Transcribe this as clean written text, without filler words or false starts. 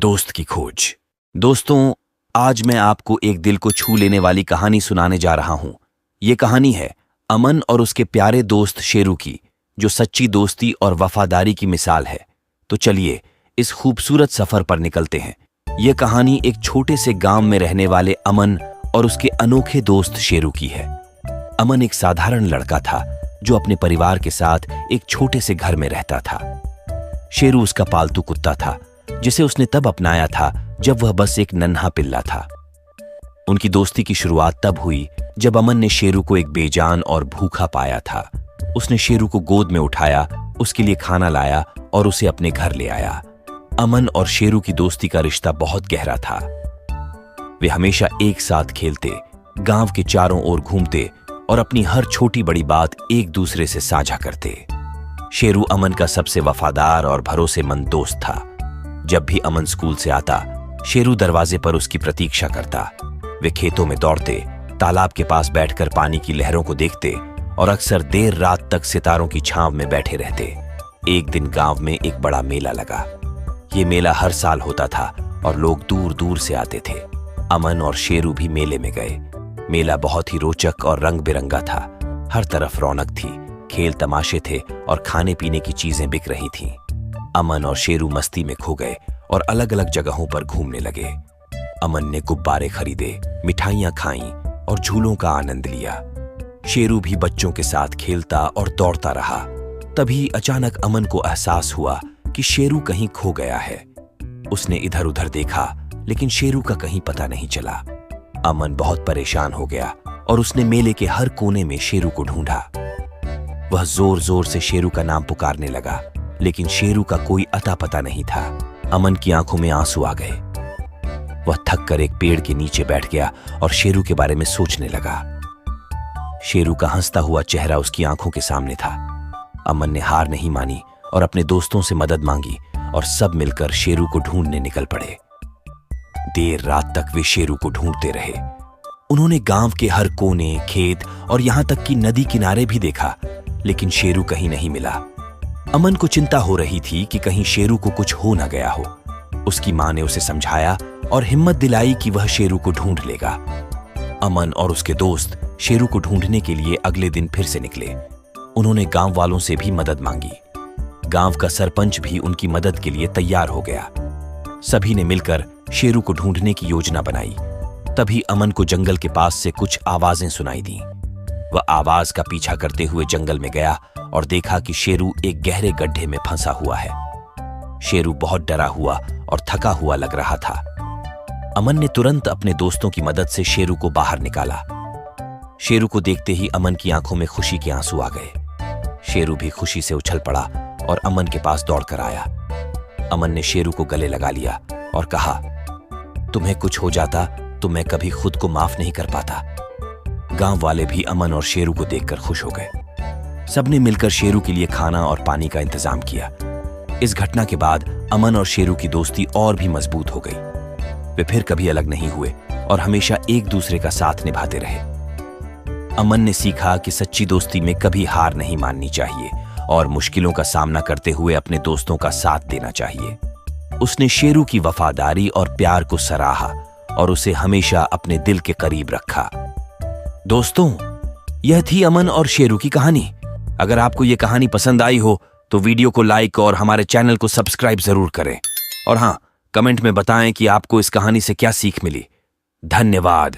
दोस्त की खोज। दोस्तों, आज मैं आपको एक दिल को छू लेने वाली कहानी सुनाने जा रहा हूं। ये कहानी है अमन और उसके प्यारे दोस्त शेरू की, जो सच्ची दोस्ती और वफादारी की मिसाल है। तो चलिए इस खूबसूरत सफर पर निकलते हैं। यह कहानी एक छोटे से गांव में रहने वाले अमन और उसके अनोखे दोस्त शेरू की है। अमन एक साधारण लड़का था जो अपने परिवार के साथ एक छोटे से घर में रहता था। शेरू उसका पालतू कुत्ता था, जिसे उसने तब अपनाया था जब वह बस एक नन्हा पिल्ला था। उनकी दोस्ती की शुरुआत तब हुई जब अमन ने शेरू को एक बेजान और भूखा पाया था। उसने शेरू को गोद में उठाया, उसके लिए खाना लाया और उसे अपने घर ले आया। अमन और शेरू की दोस्ती का रिश्ता बहुत गहरा था। वे हमेशा एक साथ खेलते, गांव के चारों ओर घूमते और अपनी हर छोटी बड़ी बात एक दूसरे से साझा करते। शेरू अमन का सबसे वफादार और भरोसेमंद दोस्त था। जब भी अमन स्कूल से आता, शेरू दरवाजे पर उसकी प्रतीक्षा करता। वे खेतों में दौड़ते, तालाब के पास बैठकर पानी की लहरों को देखते और अक्सर देर रात तक सितारों की छांव में बैठे रहते। एक दिन गांव में एक बड़ा मेला लगा। ये मेला हर साल होता था और लोग दूर दूर से आते थे। अमन और शेरू भी मेले में गए। मेला बहुत ही रोचक और रंग बिरंगा था। हर तरफ रौनक थी, खेल तमाशे थे और खाने पीने की चीजें बिक रही थीं। अमन और शेरू मस्ती में खो गए और अलग अलग जगहों पर घूमने लगे। अमन ने गुब्बारे खरीदे, मिठाइयां खाईं और झूलों का आनंद लिया। शेरू भी बच्चों के साथ खेलता और दौड़ता रहा। तभी अचानक अमन को एहसास हुआ कि शेरू कहीं खो गया है। उसने इधर उधर देखा, लेकिन शेरू का कहीं पता नहीं चला। अमन बहुत परेशान हो गया और उसने मेले के हर कोने में शेरू को ढूंढा। वह जोर जोर से शेरू का नाम पुकारने लगा, लेकिन शेरू का कोई अता पता नहीं था। अमन की आंखों में आंसू आ गए। वह थक कर एक पेड़ के नीचे बैठ गया और शेरू के बारे में सोचने लगा। शेरू का हंसता हुआ चेहरा उसकी आंखों के सामने था। अमन ने हार नहीं मानी और अपने दोस्तों से मदद मांगी और सब मिलकर शेरू को ढूंढने निकल पड़े। देर रात तक वे शेरू को ढूंढते रहे। उन्होंने गांव के हर कोने, खेत और यहां तक कि नदी किनारे भी देखा, लेकिन शेरू कहीं नहीं मिला। अमन को चिंता हो रही थी कि कहीं शेरू को कुछ हो न गया हो। उसकी मां ने उसे समझाया और हिम्मत दिलाई कि वह शेरू को ढूंढ लेगा। अमन और उसके दोस्त शेरू को ढूंढने के लिए अगले दिन फिर से निकले। उन्होंने गांव वालों से भी मदद मांगी। गांव का सरपंच भी उनकी मदद के लिए तैयार हो गया। सभी ने मिलकर शेरू को ढूंढने की योजना बनाई। तभी अमन को जंगल के पास से कुछ आवाजें सुनाई दी। वह आवाज का पीछा करते हुए जंगल में गया और देखा कि शेरू एक गहरे गड्ढे में फंसा हुआ है। शेरू बहुत डरा हुआ और थका हुआ लग रहा था। अमन ने तुरंत अपने दोस्तों की मदद से शेरू को बाहर निकाला। शेरू को देखते ही अमन की आंखों में खुशी के आंसू आ गए। शेरू भी खुशी से उछल पड़ा और अमन के पास दौड़कर आया। अमन ने शेरू को गले लगा लिया और कहा, तुम्हें कुछ हो जाता तो मैं कभी खुद को माफ नहीं कर पाता। गांव वाले भी अमन और शेरू को देखकर खुश हो गए। सबने मिलकर शेरू के लिए खाना और पानी का इंतजाम किया। इस घटना के बाद अमन और शेरू की दोस्ती और भी मजबूत हो गई। वे फिर कभी अलग नहीं हुए और हमेशा एक दूसरे का साथ निभाते रहे। अमन ने सीखा कि सच्ची दोस्ती में कभी हार नहीं माननी चाहिए और मुश्किलों का सामना करते हुए अपने दोस्तों का साथ देना चाहिए। उसने शेरू की वफादारी और प्यार को सराहा और उसे हमेशा अपने दिल के करीब रखा। दोस्तों, यह थी अमन और शेरू की कहानी। अगर आपको यह कहानी पसंद आई हो तो वीडियो को लाइक और हमारे चैनल को सब्सक्राइब जरूर करें। और हां, कमेंट में बताएं कि आपको इस कहानी से क्या सीख मिली। धन्यवाद।